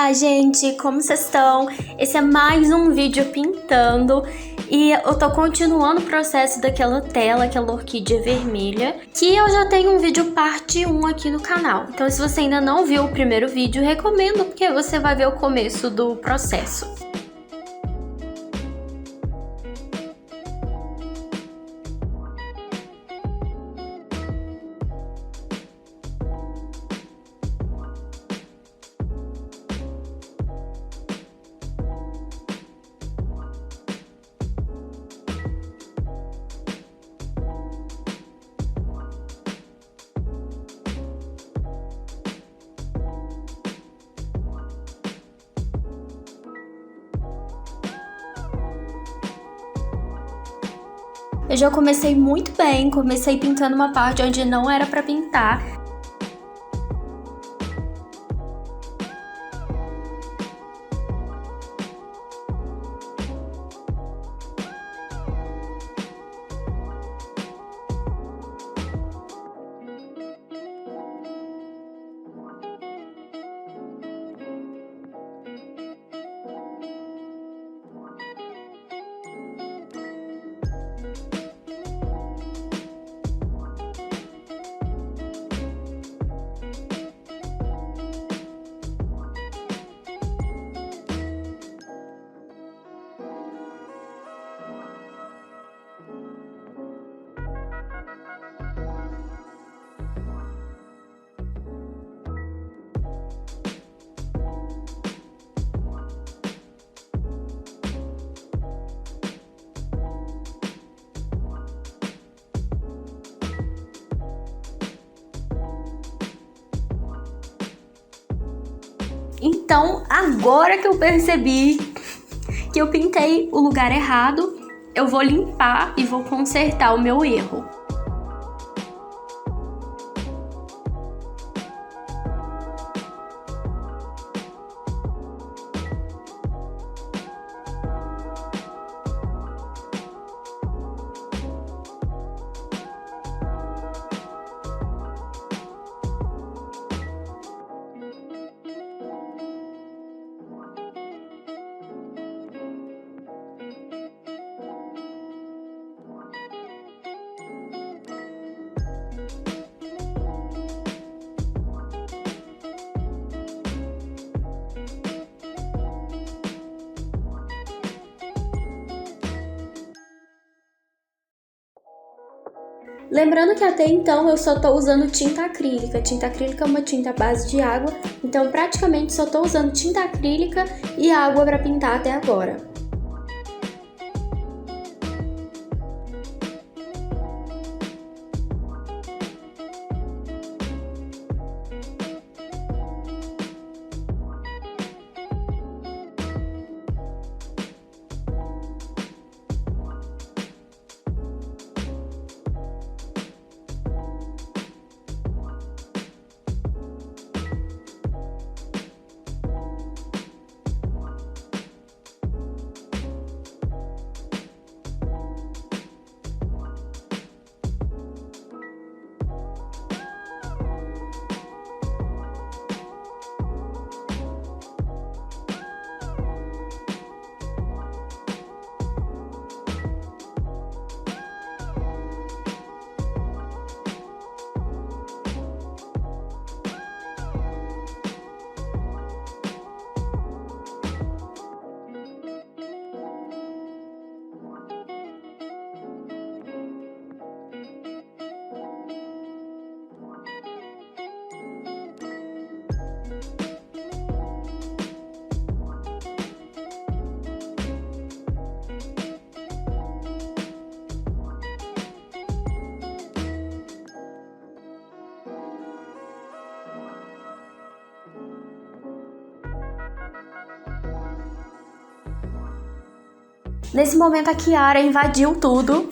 Olá, gente! Como vocês estão? Esse é mais um vídeo pintando e eu tô continuando o processo daquela tela, aquela orquídea vermelha, que eu já tenho um vídeo parte 1 aqui no canal. Então, se você ainda não viu o primeiro vídeo, recomendo, porque você vai ver o começo do processo. Eu já comecei muito bem, comecei pintando uma parte onde não era pra pintar. Então, agora que eu percebi que eu pintei o lugar errado, eu vou limpar e vou consertar o meu erro. Lembrando que até então eu só tô usando tinta acrílica. Tinta acrílica é uma tinta à base de água, então praticamente só tô usando tinta acrílica e água para pintar até agora. Nesse momento a Kiara invadiu tudo.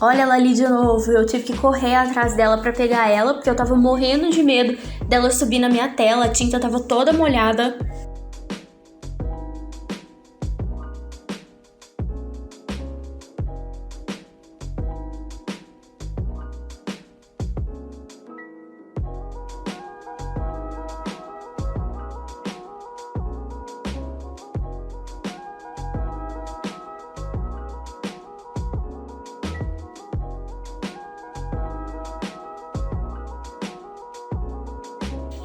Olha ela ali de novo, eu tive que correr atrás dela pra pegar ela, porque eu tava morrendo de medo dela subir na minha tela, a tinta tava toda molhada.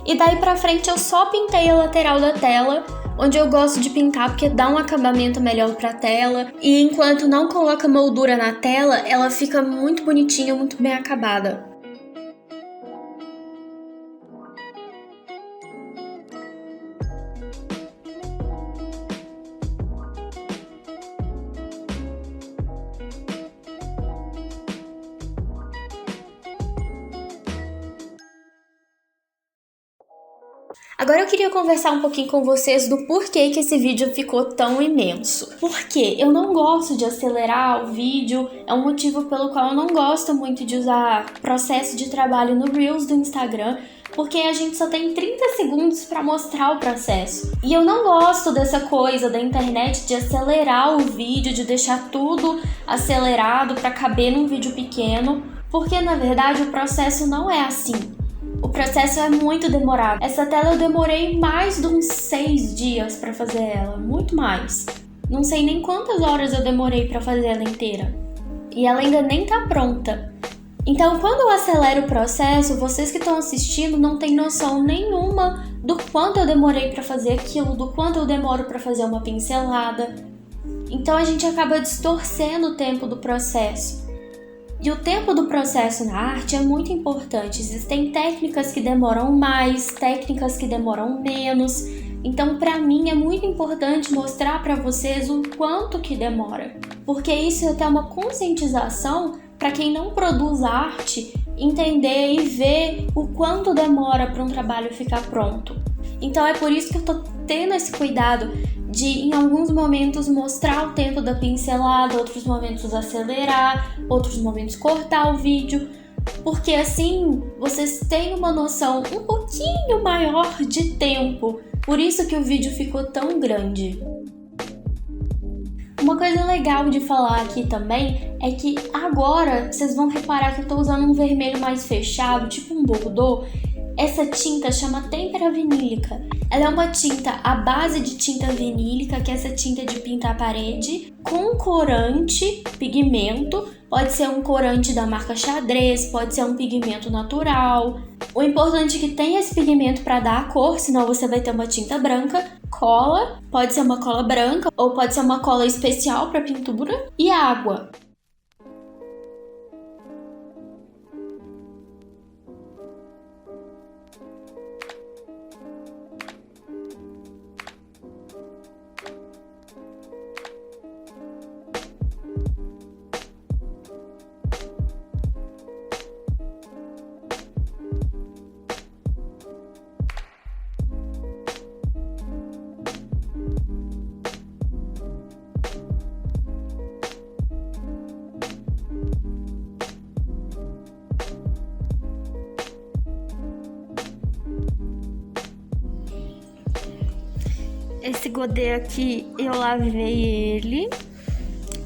E daí pra frente eu só pintei a lateral da tela, onde eu gosto de pintar porque dá um acabamento melhor pra tela. E enquanto não coloca moldura na tela, ela fica muito bonitinha, muito bem acabada. Agora eu queria conversar um pouquinho com vocês do porquê que esse vídeo ficou tão imenso. Porque eu não gosto de acelerar o vídeo, é um motivo pelo qual eu não gosto muito de usar processo de trabalho no Reels do Instagram, porque a gente só tem 30 segundos para mostrar o processo. E eu não gosto dessa coisa da internet de acelerar o vídeo, de deixar tudo acelerado para caber num vídeo pequeno, porque na verdade o processo não é assim. O processo é muito demorado. Essa tela eu demorei mais de uns 6 dias para fazer ela, muito mais. Não sei nem quantas horas eu demorei para fazer ela inteira. E ela ainda nem tá pronta. Então, quando eu acelero o processo, vocês que estão assistindo não têm noção nenhuma do quanto eu demorei para fazer aquilo, do quanto eu demoro para fazer uma pincelada. Então a gente acaba distorcendo o tempo do processo. E o tempo do processo na arte é muito importante. Existem técnicas que demoram mais, técnicas que demoram menos. Então, para mim, é muito importante mostrar para vocês o quanto que demora. Porque isso é até uma conscientização para quem não produz arte entender e ver o quanto demora para um trabalho ficar pronto. Então, é por isso que eu tô tendo esse cuidado de, em alguns momentos, mostrar o tempo da pincelada, outros momentos acelerar, outros momentos cortar o vídeo, porque assim vocês têm uma noção um pouquinho maior de tempo, por isso que o vídeo ficou tão grande. Uma coisa legal de falar aqui também é que agora vocês vão reparar que eu tô usando um vermelho mais fechado, tipo um bordeaux. Essa tinta chama têmpera vinílica. Ela é uma tinta à base de tinta vinílica, que é essa tinta de pintar a parede, com corante, pigmento. Pode ser um corante da marca Xadrez, pode ser um pigmento natural. O importante é que tenha esse pigmento para dar a cor, senão você vai ter uma tinta branca. Cola, pode ser uma cola branca ou pode ser uma cola especial para pintura. E água. Esse godê aqui, eu lavei ele.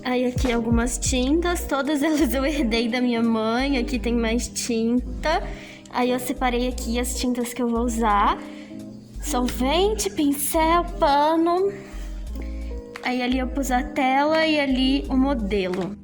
Aí aqui algumas tintas, todas elas eu herdei da minha mãe. Aqui tem mais tinta. Aí eu separei aqui as tintas que eu vou usar. Solvente, pincel, pano. Aí ali eu pus a tela e ali o modelo.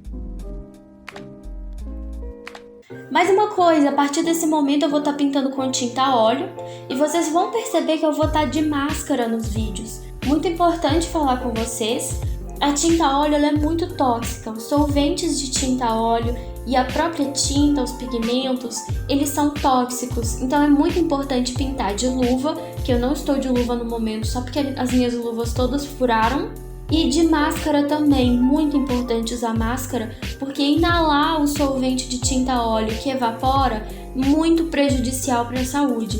Mais uma coisa, a partir desse momento eu vou estar pintando com tinta a óleo e vocês vão perceber que eu vou estar de máscara nos vídeos. Muito importante falar com vocês, a tinta a óleo ela é muito tóxica, os solventes de tinta a óleo e a própria tinta, os pigmentos, eles são tóxicos. Então é muito importante pintar de luva, que eu não estou de luva no momento só porque as minhas luvas todas furaram. E de máscara também, muito importante usar máscara, porque inalar o solvente de tinta a óleo que evapora, muito prejudicial para a saúde.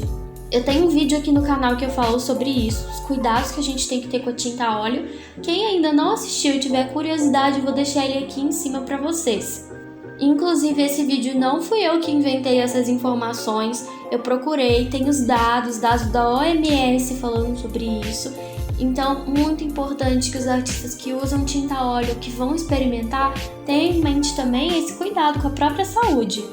Eu tenho um vídeo aqui no canal que eu falo sobre isso, os cuidados que a gente tem que ter com a tinta a óleo. Quem ainda não assistiu e tiver curiosidade, eu vou deixar ele aqui em cima para vocês. Inclusive, esse vídeo não fui eu que inventei essas informações, eu procurei, tem os dados da OMS falando sobre isso. Então, muito importante que os artistas que usam tinta a óleo, que vão experimentar, tenham em mente também esse cuidado com a própria saúde.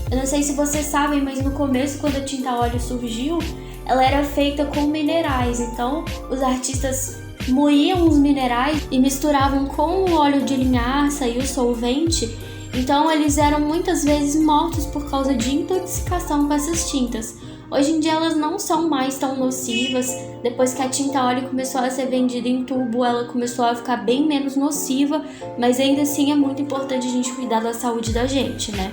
Eu não sei se vocês sabem, mas no começo, quando a tinta a óleo surgiu, ela era feita com minerais. Então, os artistas moíam os minerais e misturavam com o óleo de linhaça e o solvente Então eles eram muitas vezes mortos por causa de intoxicação com essas tintas. Hoje em dia elas não são mais tão nocivas. Depois que a tinta óleo começou a ser vendida em tubo, ela começou a ficar bem menos nociva, mas ainda assim é muito importante a gente cuidar da saúde da gente, né?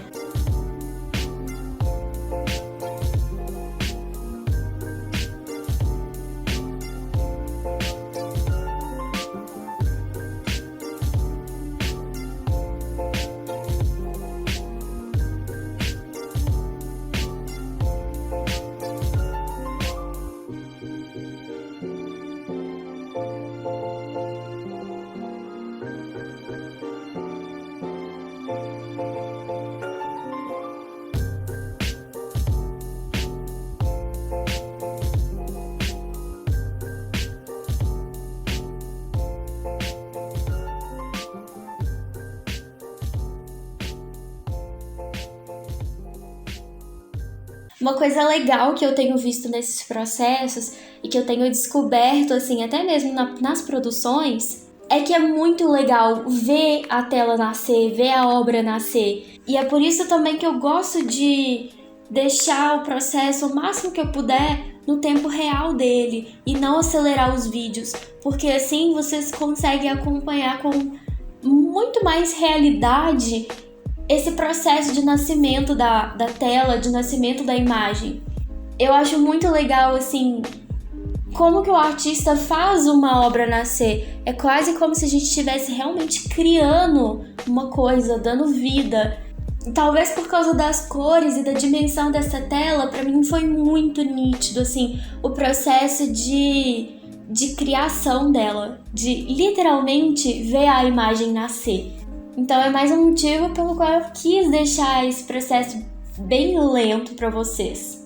Uma coisa legal que eu tenho visto nesses processos e que eu tenho descoberto, assim, até mesmo nas produções, é que é muito legal ver a tela nascer, ver a obra nascer. E é por isso também que eu gosto de deixar o processo o máximo que eu puder no tempo real dele e não acelerar os vídeos, porque assim vocês conseguem acompanhar com muito mais realidade esse processo de nascimento da tela, de nascimento da imagem. Eu acho muito legal, assim, como que o artista faz uma obra nascer. É quase como se a gente estivesse realmente criando uma coisa, dando vida. Talvez por causa das cores e da dimensão dessa tela, pra mim foi muito nítido, assim, o processo de criação dela, de literalmente ver a imagem nascer. Então é mais um motivo pelo qual eu quis deixar esse processo bem lento para vocês.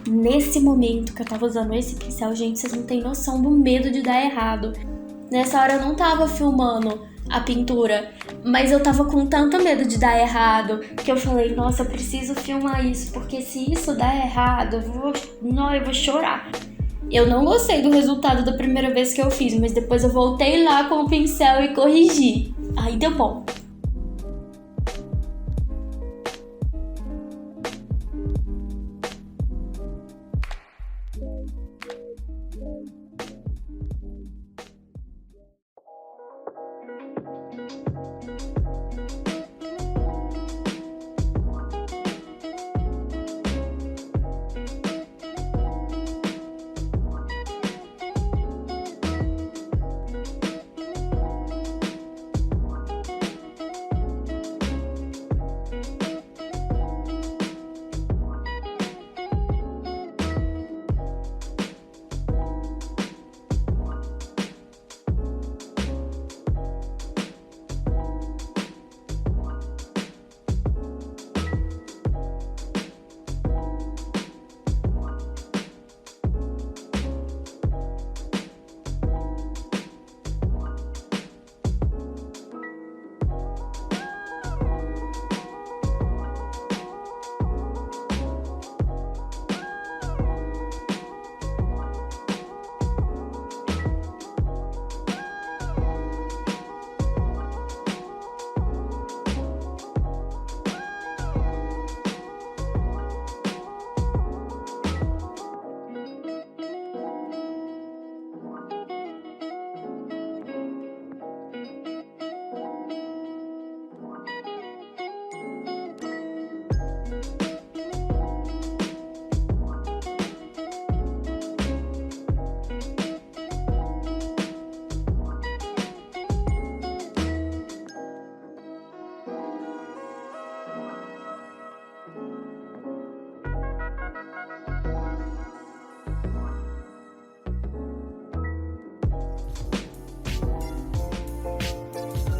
Nesse momento que eu tava usando esse pincel, gente, vocês não têm noção do medo de dar errado. Nessa hora eu não tava filmando a pintura, mas eu tava com tanto medo de dar errado que eu falei, nossa, eu preciso filmar isso, porque se isso der errado, eu vou chorar. Eu não gostei do resultado da primeira vez que eu fiz, mas depois eu voltei lá com o pincel e corrigi. Aí deu bom.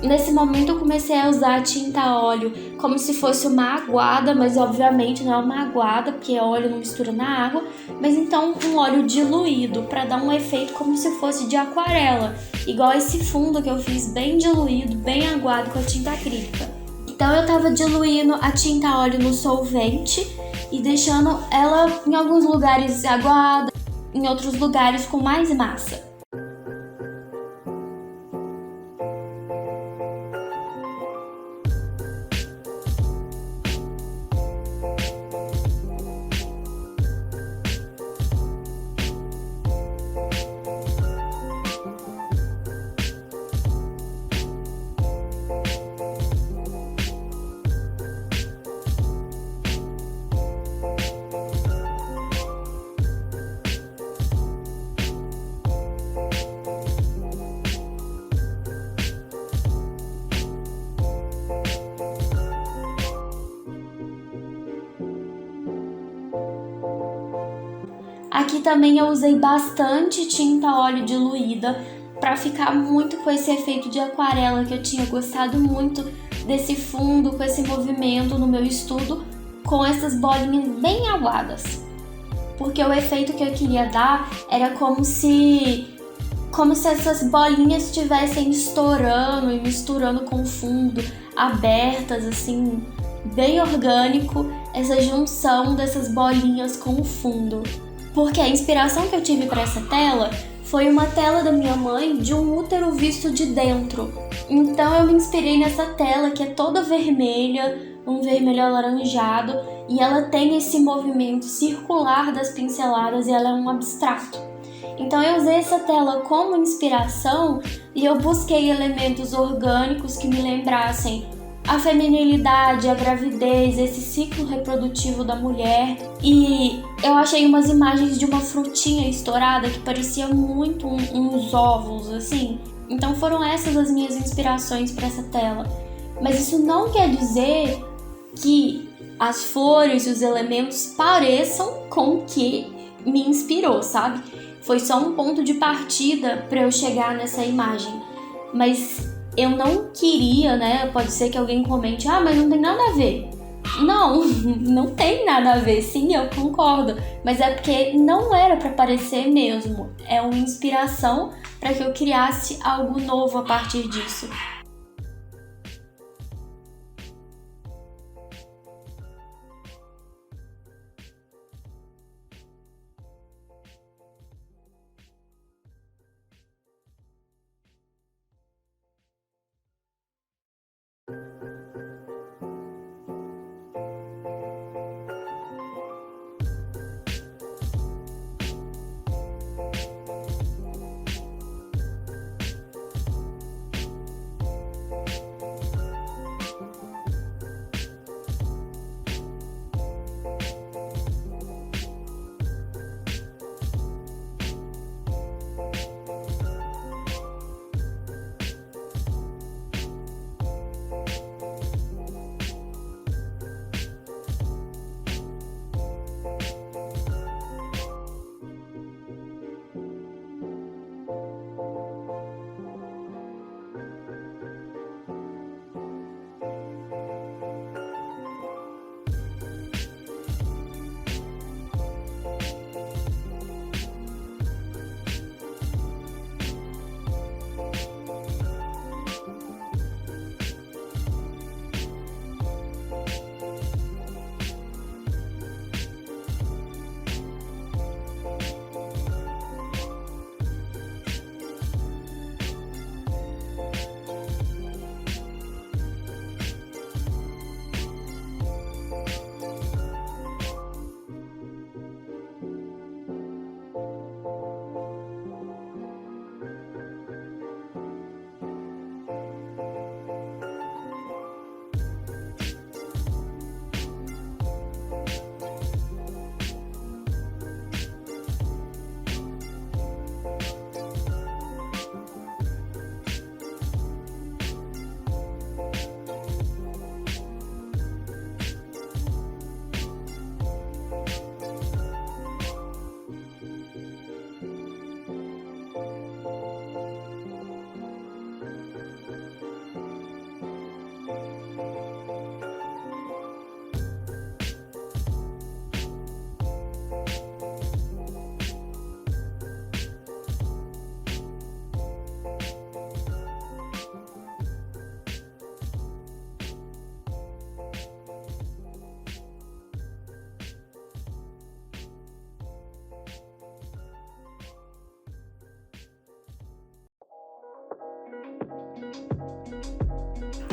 Nesse momento eu comecei a usar a tinta óleo como se fosse uma aguada, mas obviamente não é uma aguada, porque óleo não mistura na água, mas então um óleo diluído para dar um efeito como se fosse de aquarela, igual esse fundo que eu fiz bem diluído, bem aguado com a tinta acrílica. Então eu tava diluindo a tinta óleo no solvente e deixando ela em alguns lugares aguada, em outros lugares com mais massa. Aqui também eu usei bastante tinta óleo diluída para ficar muito com esse efeito de aquarela, que eu tinha gostado muito desse fundo, com esse movimento no meu estudo, com essas bolinhas bem aguadas. Porque o efeito que eu queria dar era como se essas bolinhas estivessem estourando e misturando com o fundo, abertas assim, bem orgânico, essa junção dessas bolinhas com o fundo. Porque a inspiração que eu tive para essa tela foi uma tela da minha mãe de um útero visto de dentro. Então eu me inspirei nessa tela que é toda vermelha, um vermelho alaranjado, e ela tem esse movimento circular das pinceladas e ela é um abstrato. Então eu usei essa tela como inspiração e eu busquei elementos orgânicos que me lembrassem a feminilidade, a gravidez, esse ciclo reprodutivo da mulher. E eu achei umas imagens de uma frutinha estourada que parecia muito uns ovos, assim. Então foram essas as minhas inspirações para essa tela. Mas isso não quer dizer que as flores e os elementos pareçam com o que me inspirou, sabe? Foi só um ponto de partida para eu chegar nessa imagem. Mas eu não queria, né? Pode ser que alguém comente, mas não tem nada a ver. Não, não tem nada a ver, sim, eu concordo. Mas é porque não era para parecer mesmo. É uma inspiração para que eu criasse algo novo a partir disso.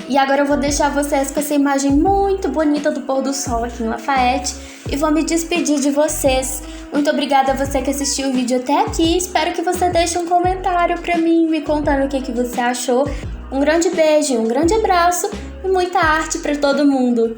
E agora eu vou deixar vocês com essa imagem muito bonita do pôr do sol aqui em Lafayette e vou me despedir de vocês. Muito obrigada a você que assistiu o vídeo até aqui. Espero que você deixe um comentário pra mim, me contando o que você achou. Um grande beijo, um grande abraço e muita arte pra todo mundo.